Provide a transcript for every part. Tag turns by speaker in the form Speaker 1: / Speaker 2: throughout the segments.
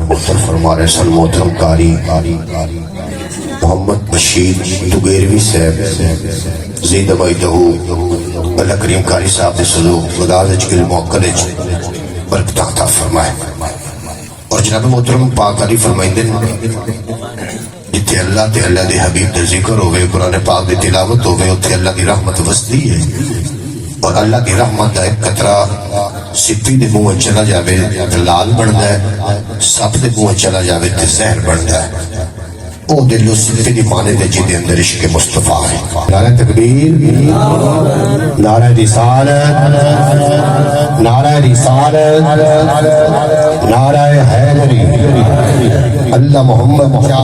Speaker 1: محترم فرما رہے سن محترم قاری محمد بشیر دگیروی صاحب زید بائدہو اللہ کریم قاری صاحب دے سلوک وداد اجگل موقلج برکت عطا فرمائے. اور جناب محترم پاک علی فرمائندے جتھے اللہ تے اللہ دے حبیب دے ذکر ہوئے قرآن پاک دے تلاوت ہوئے اتھے اللہ دی رحمت وسدی ہے. اور اللہ کی رحمت دا ایک قطرہ سپی دے منہ چلا جاوے تے لال بندا ہے، سپ دے منہ چلا جاوے تے زہر بندا ہے. او دلو سپی دی مانے دے جی دے اندر عشق مصطفیٰ ہے. نعرہ تکبیر، نعرہ رسالت، نعرہ رسالت، نعرہ حیدری، اللہ محمد کیا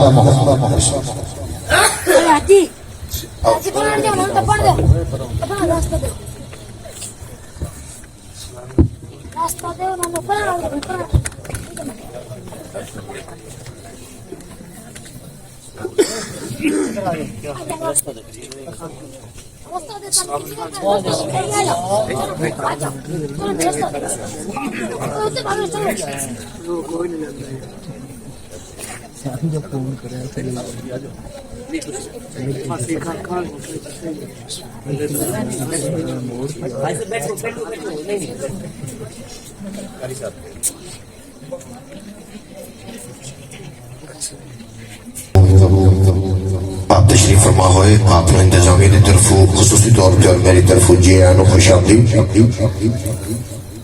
Speaker 1: آپ تشریف فرما ہوئے. آپ نے انتظامی دی طرفوں خصوصی طور پر اور میری طرفوں جی آنو خوش آمدید.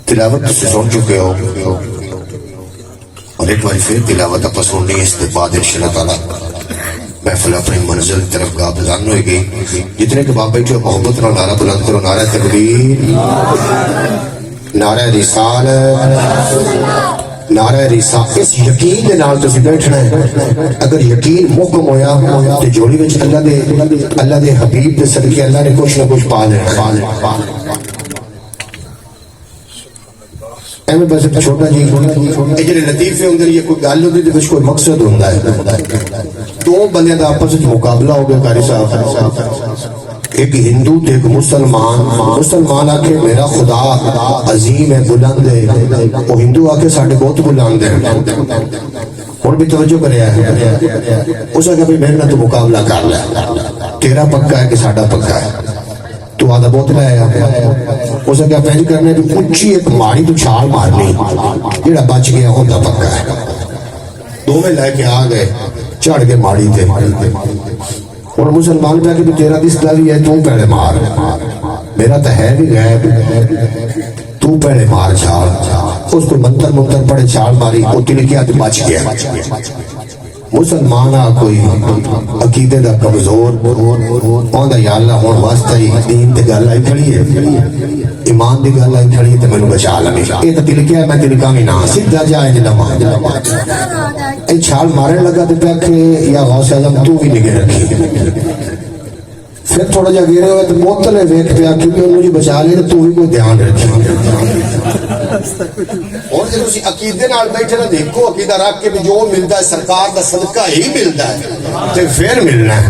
Speaker 1: تلاوت سے سن چکے ہو اور ایک بار پھر تلاوت آپ سننی ہے. اس کے بعد انشاءاللہ تعالی محفل اپنی منزل طرف گامزن ہوئے گی. جتنے کہ باپ بیٹھے محبت نہ نعرہ بلند کرو. نعرہ تکبیر، نعرہ رسالت، نعرہ رسالت. اس یقین دے نال تسی بیٹھنا ہے. اگر یقین محکم ہویا تے جوڑی وچ اللہ دے حبیب دے صدقے اللہ نے کچھ نہ کچھ پا لینا. ایویں بس چھوٹا جی اے جڑے لطیفے ہوندے یہ کوئی گل ہوندی تے کوئی مقصد ہوندا ہے. دو بندیاں دا آپس وچ مقابلہ ہو گیا قاری صاحب. ایک ہندو تے ایک مسلمان آکے میرا خدا عظیم ہے بلند ہے. وہ ہندو آکے ساڑھے بہت بلند ہے. اور بھی توجہ کرے ہے اس نے کہا بھی میرے تو مقابلہ کر لیا. تیرا پکا ہے کہ ساڑھا پکا ہے. تو آدھا بہت لیا اس نے کہا پہنج کرنے تو اچھی ایک ماری تو چھال مارنی جڑا بچ گیا ہوتا پکا ہے. دو میں لے کے آ گئے چڑھ کے ماری تھے. اور مسلمان پہ کہ تیرا دستا بھی ہے تو پہلے مار. میرا تو ہے بھی غیب تو پہلے مار چھال. اس کو منتر پڑے چھال ماری وہ تل کیا تو بچ گیا. مسلمان کوئی عقیدے دا کمزور آندا یا اللہ ہون واسطہ ہی دین تے گل آئی کھڑی ہے ایمان دی گل آئی کھڑی ہے تے مینوں بچا لویں. اے تے تل کیا میں تلکا بھی نہ سیدھا جائے جناب اے چھال مارن لگا تے پیا کہ یا غوث اعظم تو بھی نگہ رکھی. پھر تھوڑا جا گرے ہوئے تو بوتل ہے ویکھ پیا کیونکہ انہوں جی بچا لے تو بھی کوئی دھیان رکھی. اور جب اسی عقیدے نال بیٹھے نہ دیکھو عقیدہ رکھ کے بھی جو ملتا ہے سرکار دا صدقہ ہی ملتا ہے تے پھر ملنا ہے.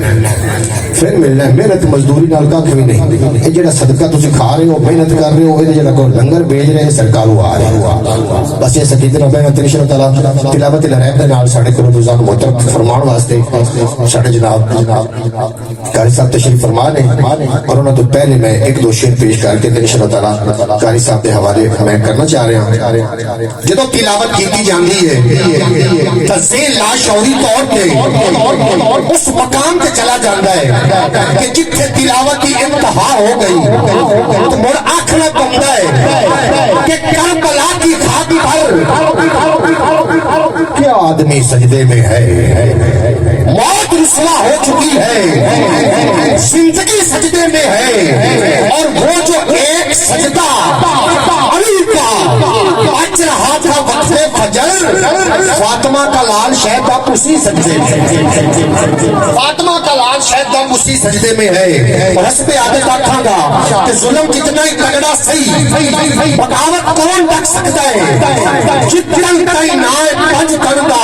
Speaker 1: محنت مزدوری نال کھ بھی نہیں. اے جڑا صدقہ تسی کھا رہے ہو محنت کر رہے ہو اے جڑا کو لنگر بھیج رہے ہیں سرکار وہ آ رہے ہو. بس یہ عقیدے نال محنت انشاءاللہ تعالی تلاوت الرحیم دے نال ساڈے کول روزانہ محترم فرمان واسطے ساڈے جناب قاری صاحب تشریف فرما لیں. اور انہوں تو پہلے میں ایک دو شعر پیش کر کے انشاءاللہ تعالی قاری صاحب کے حوالے میں کرنا چاہ رہا ہوں. جدو تلاوت کیتی جاندی ہے تو ذہن لاشعوری طور پہ اس مقام تے چلا جاتا ہے کہ جتھے تلاوت کی انتہا ہو گئی تو مڑ آکھنا پوندا ہے کہ کربلا کی خاک پر کیا آدمی سجدے میں ہے. موت رسوا ہو چکی ہے زندگی سجدے میں ہے. اور وہ جو ایک سجدہ علی کا بچ رہا تھا وقت فجر فاطمہ کا لال شہداب اسی سجدے میں. فاطمہ کا لال شہداب اسی سجدے میں ہے. اور حسب عادت آکھاں گا کہ ظلم کتنا ہی تگڑا صحیح بغاوت کون ڈک سکتا ہے. جتنا کئی نائب بج کردا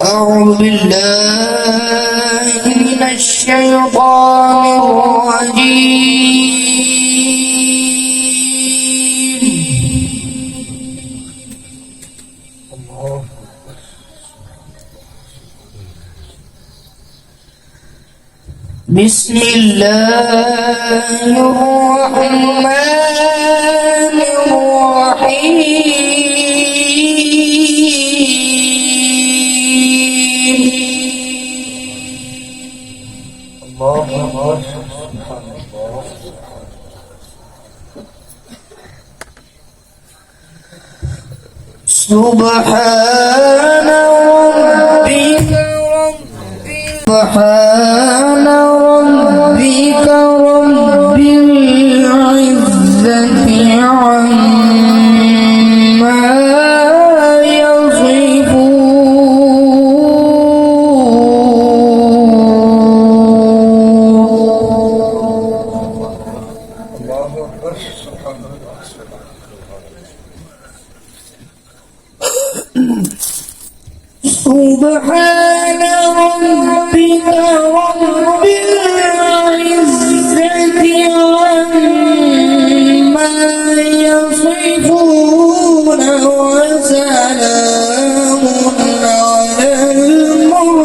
Speaker 2: أعوذ بالله من الشيطان الرجيم. بسم الله الرحمن الرحيم. سبحان ربك سبحان ربك رب العزة عما سبحان ربك رب العزة عما يصفون وسلام على المرسلين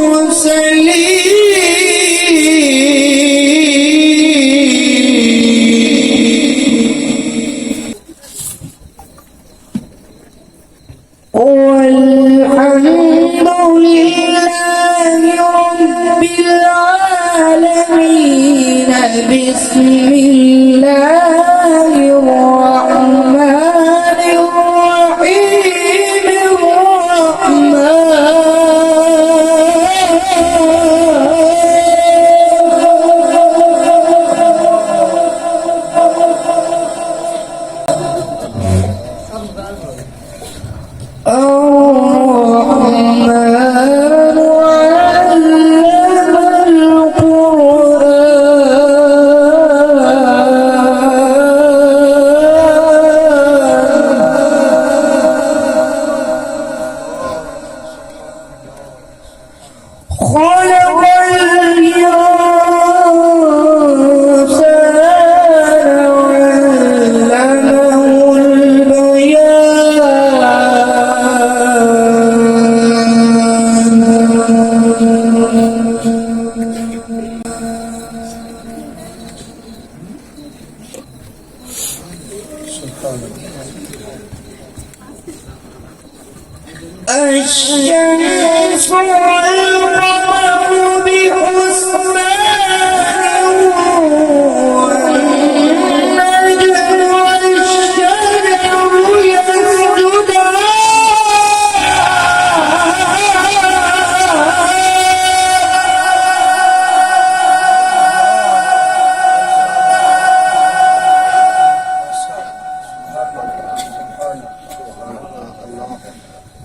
Speaker 2: والحمد لله رب العالمين. بسم الله الرحمن الرحيم. الشمس والقمر بحسبان والنجم والشجر يسجدان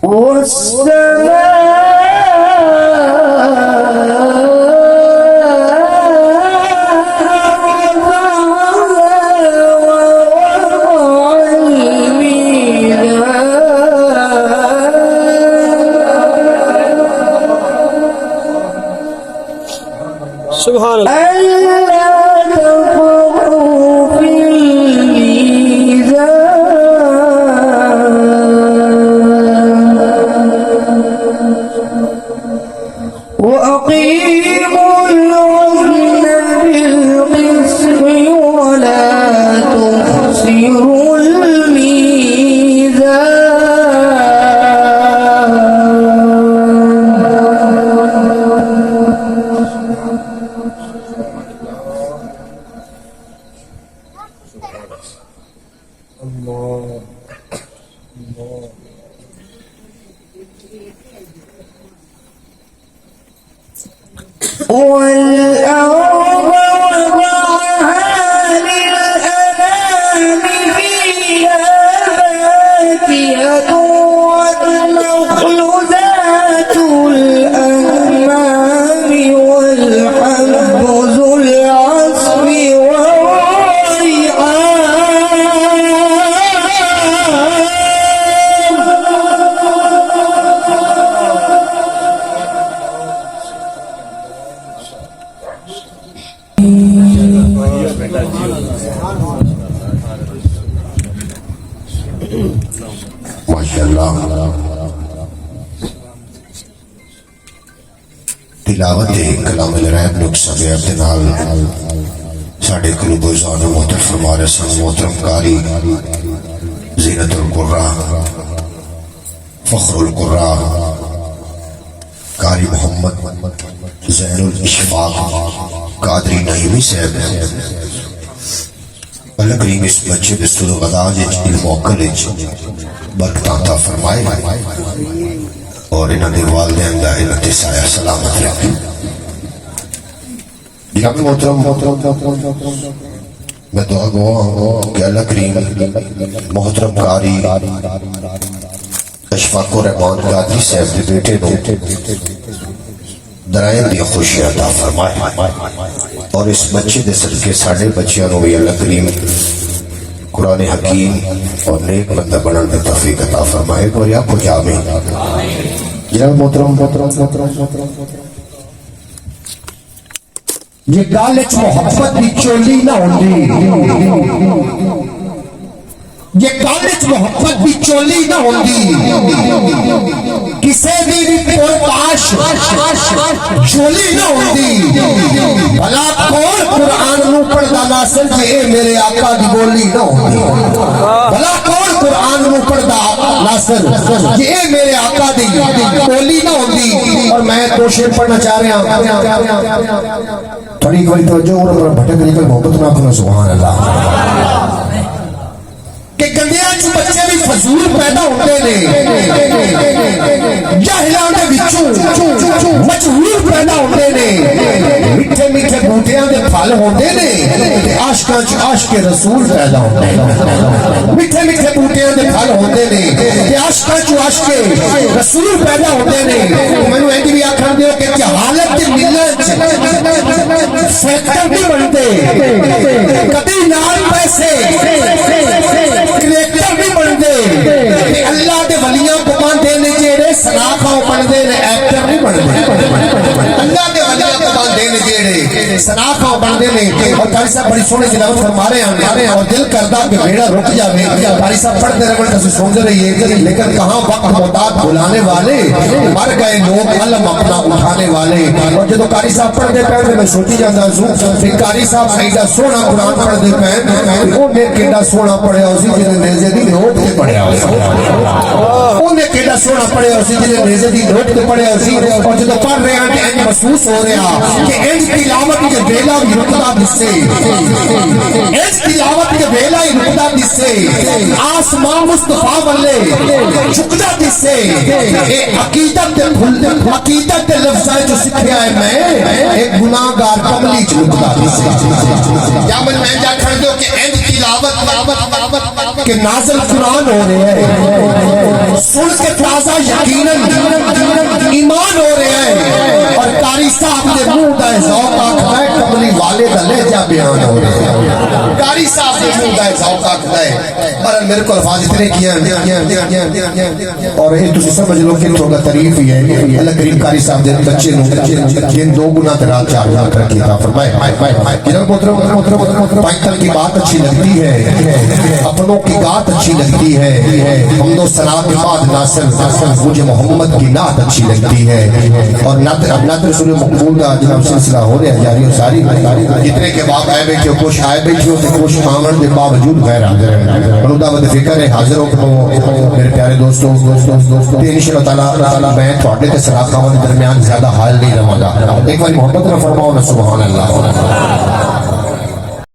Speaker 2: والسماء
Speaker 3: سبحان اللہ.
Speaker 2: ألا تطغوا في الميزان وأقيموا الوزن بالقسط ولا تخسروا والأرض وضعها للأنام فيها فاكهة والنخل ذات الأكمام والحب ذو العصف
Speaker 1: ماشاءاللہ تلاوت کلام الرحیم نک سبیب دنال ساڑھے قلوب و زان و محتر فرما رسن محترم کاری زینت القرآن فخر القرآن قاری محمد زین الاشفاق قادری نعیمی صاحب اللہ کریم اس مسجد استود غدا علم و عقل برکت عطا فرمائے اور انہاں دے والدین دا علم تے سایہ سلامت رکھے. جناب محترم میں دعا گوا کہ اللہ کریم محترم قاری اشفاق الرحمان قادری صاحب دے بیٹے نو درائم دی خوشی عطا فرمائے اور اس بچے دے صدقے ساڑھے بچیاں نو بھی اللہ کریم قرآن حکیم اور نیک بندہ بنن دے توفیق عطا فرمائے اور یا کو جامع. جناب محترم
Speaker 4: یہ گل وچ محبت دی چولی نہ ہوندی، یہ گل وچ محبت دی چولی نہ ہوندی، کسے دی بھی پرکاش چولی نہ ہوندی. بھلا کون قرآن نو پڑھدا ناصر جی اے میرے آقا دی بولی نہ ہوندی. بھلا کون قرآن نو پڑھدا ناصر جی اے میرے آقا دی بولی نہ ہوندی. اور میں دو شعر پڑھنا چاہ رہا ہوں، تھوڑی کوئی توجہ اور بھٹک نہیں کوئی محبت نہ کرو. سبحان اللہ. کہ گندیاں چ بچے بھی فضول پیدا ہوتے نے، جاہلاں دے وچوں مجہول پیدا ہوتے نے، میٹھے میٹھے بوٹیاں دے پھل ہوندے نے تے عاشقاں چ عاشق رسول پیدا ہوندے نے. میٹھے میٹھے بوٹیاں دے پھل ہوندے نے تے عاشقاں چ عاشق رسول پیدا ہوندے نے. مینوں اینی بھی آکھن دیو کہ جہالت دی ملت فیکٹر نہیں بنتے، کبھی نال پیسے کریکٹر بھی بن دے. اللہ دے ولیاں کو باندھے نے جیڑے سناخاں بن دے نے ایکٹر نہیں بن دے. اللہ دے ولیاں کو باندھے نے جیڑے سناخاں بن دے نے. اور قاری صاحب بڑی سونے تلاوت فرما رہے ہیں اور دل کردا کہ بیڑا رک جاوے. قاری صاحب پڑھتے رہے تو سنتے رہیے لیکن کہاں وقت محتاج بلانے والے، مر گئے لوگ علم اپنا اٹھانے والے. اور جدو قاری صاحب پڑھتے پہلے میں سوچی جاتا ہوں کہ قاری صاحب ایڈا سونا قرآن پڑھتے پہ انہیں کیڈا سونا پڑھیا اسی جنہیں نیزے دی نوٹ تے پڑھیا اسی، انہیں کیڈا سونا پڑھیا اسی جنہیں نیزے دی نوٹ تے پڑھیا اسی. اور جدو پڑھ رہے ہیں کہ انج محسوس ہو رہا کہ انج تلاوت کے ویلا بھی رکدا دسے، انج تلاوت کے ویلا ہی رکدا دسے، آسمان مصطفیٰ والے جھکدا دسے. اے عقیدت دے پھل عقیدت دے لفظاں جو سکھیا ہے میں ایک گناہگار کملی چ رکدا دسے. یا میں جا کھڑ دو کہ انج تلاوت کہ نازل قرآن ہو رہے ہیں، سن کے تازہ یقیناً ایمان ہو رہے ہیں، اور قاری صاحب نے منہ دا ذوق آکھدا ہے کملی والے دا لہجہ بیان ہو رہے ہیں، قاری صاحب نے منہ دا ذوق آکھدا ہے، پر میرے کو الفاظ اتنے کیا اور یہ تسی سمجھ لو کہ تھوڑا تعریف ہی ہے۔ اللہ کریم قاری صاحب نے بچے جن 2 گنا رات 4 گنا ترقی عطا فرمائے۔ جناب محترم پائتل کی بات اچھی لگتی ہے، اپنوں کی بات اچھی لگتی ہے، حمد و ثنا کے بعد ناصر مجھے محمد کی نعت اچھی لگتی ہے، اور نعت رسول مقبول کا جناب سلسلہ ہو رہا ہے جاری و ساری، جتنے کے بعد آئے بیٹھے ہو کچھ آئے بیٹھے ہو تو کچھ آمن کے باوجود غیر حاضر ہے، خدا بد فکر ہے حاضر ہو میرے پیارے دوستوں انشاءاللہ تعالیٰ میں تھوڑے تے سراخاں کے درمیان زیادہ حال نہیں رہا گا، ایک بار محبت نہ فرماؤ نا سبحان اللہ۔